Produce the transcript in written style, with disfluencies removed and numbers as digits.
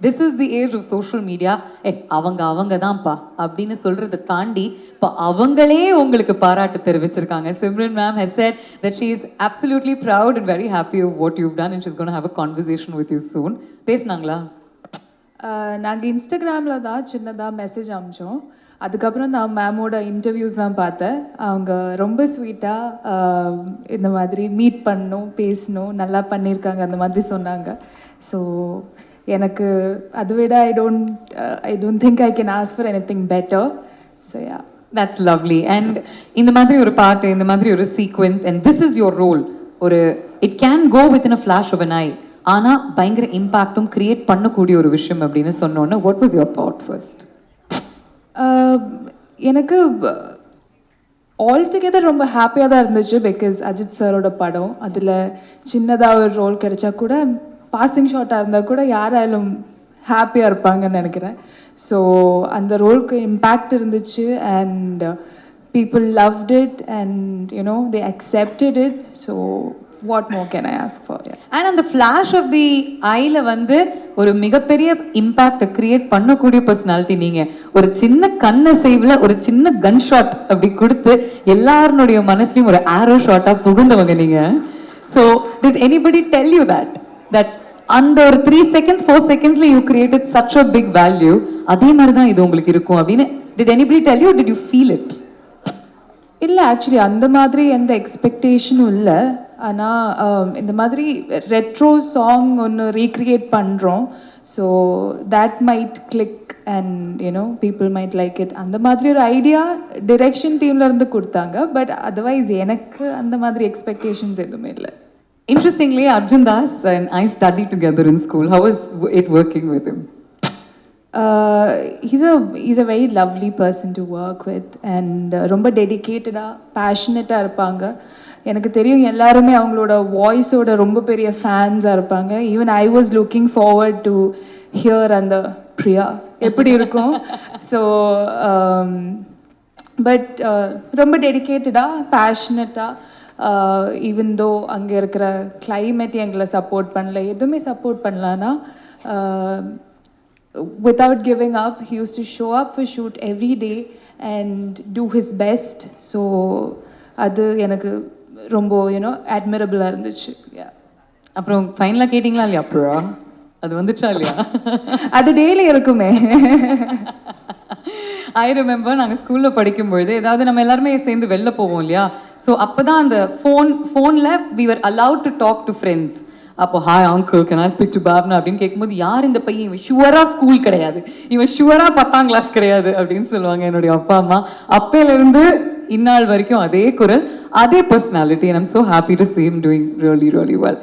This is the age of social media. அவங்க தான்ப்பா அப்படின்னு சொல்றதை தாண்டி இப்போ அவங்களே உங்களுக்கு பாராட்டு தெரிவிச்சிருக்காங்க. Simran ma'am has said that she is absolutely proud and very happy of what you've done and she's going to have a conversation with you soon. பேசுனாங்களா? நாங்கள் இன்ஸ்டாகிராமில் தான் சின்னதாக மெசேஜ் அனுப்பிச்சோம். அதுக்கப்புறம் நான் மேமோட இன்டர்வியூஸ் தான் பார்த்தேன். அவங்க ரொம்ப ஸ்வீட்டாக இந்த மாதிரி மீட் பண்ணணும், பேசணும், நல்லா பண்ணியிருக்காங்க அந்த மாதிரி சொன்னாங்க. ஸோ எனக்கு அதை விட I don't think I can ask for anything better. So yeah, that's lovely. And இந்த மாதிரி ஒரு பாட்டு, இந்த மாதிரி ஒரு sequence, and this is your role. ஒரு it can go with in a flash of an eye, ஆனால் பயங்கர இம்பேக்டும் கிரியேட் பண்ணக்கூடிய ஒரு விஷயம் அப்படின்னு சொன்னோன்னே what was your thought first? எனக்கு ஆல்டுகெதர் ரொம்ப ஹாப்பியாக தான் இருந்துச்சு. பிகாஸ் அஜித் சாரோட படம், அதில் சின்னதாக ஒரு ரோல் கிடைச்சா கூட, பாசிங் ஷாட்டாக இருந்தால் கூட யாராலும் ஹாப்பியாக இருப்பாங்கன்னு நினைக்கிறேன். ஸோ அந்த ரோலுக்கு இம்பேக்ட் இருந்துச்சு and people loved it and you know they accepted it. So what more can I ask for? Yeah. And on the flash of the eye வந்து ஒரு மிகப்பெரிய இம்பாக்ட் கிரியேட் பண்ணக்கூடிய பர்சனாலிட்டி நீங்க. ஒரு சின்ன கண்ண சேவ்ல ஒரு சின்ன கன் ஷாட் அப்படி கொடுத்து எல்லாருடைய மனசுலயும் ஒரு ஆரோ ஷாட்டா புகுந்தவங்க நீங்க. So did anybody tell you that அந்த ஒரு 3 seconds 4 secondsல you created such a big value, அதே மாதிரி தான் இது உங்களுக்கு இருக்கும் அப்படின்னு did anybody tell you or did you feel it? இல்லை, ஆக்சுவலி அந்த மாதிரி எந்த எக்ஸ்பெக்டேஷனும் இல்லை. ஆனால் இந்த மாதிரி ரெட்ரோ சாங் ஒன்று ரீக்ரியேட் பண்ணுறோம். So that might click and you know people might like it. அந்த மாதிரி ஒரு ஐடியா டிரெக்ஷன் டீம்லேருந்து கொடுத்தாங்க. பட் அதர்வைஸ் எனக்கு அந்த மாதிரி எக்ஸ்பெக்டேஷன்ஸ் எதுவுமே இல்லை. Interestingly, Arjun Das and I studied together in school. How was it working with him? He's a very lovely person to work with and ரொம்ப டெடிக்கேட்டடாக பேஷனட்டாக இருப்பாங்க. எனக்கு தெரியும் எல்லாருமே அவங்களோட வாய்ஸோட ரொம்ப பெரிய ஃபேன்ஸாக இருப்பாங்க. Even I was looking forward to hear அந்த பிரியா எப்படி இருக்கும். ஸோ பட் ரொம்ப டெடிக்கேட்டடாக பேஷனட்டாக, ஈவன் தோ அங்கே இருக்கிற கிளைமேட் எங்களை சப்போர்ட் பண்ணல, எதுவுமே சப்போர்ட் பண்ணலன்னா without giving up, he used to show up for shoot every day and do his best. So அது எனக்கு ரொம்ப யூனோ அட்மிரபிளாக இருந்துச்சு. அப்புறம் ஃபைனலாக கேட்டிங்களா இல்லையா? அப்புறம் அது வந்துச்சா இல்லையா? அது டெய்லி இருக்குமே. ஐ ரிமெம்பர் நாங்கள் ஸ்கூலில் படிக்கும்பொழுது ஏதாவது நம்ம எல்லாருமே சேர்ந்து வெளில போவோம் இல்லையா? ஸோ அப்போ தான் அந்த ஃபோனில் we were allowed to talk to friends. அப்போ hi uncle can I speak to பாப்னா அப்படின்னு கேட்கும்போது யார் இந்த பையன், இவன் ஷுவரா ஸ்கூல் கிடையாது, இவன் ஷுவரா 10ஆம் கிளாஸ் கிடையாது அப்படின்னு சொல்லுவாங்க என்னுடைய அப்பா அம்மா. அப்பையிலிருந்து இந்நாள் வரைக்கும் அதே குரல், அதே personality. and I'm so happy to see him doing really, really well.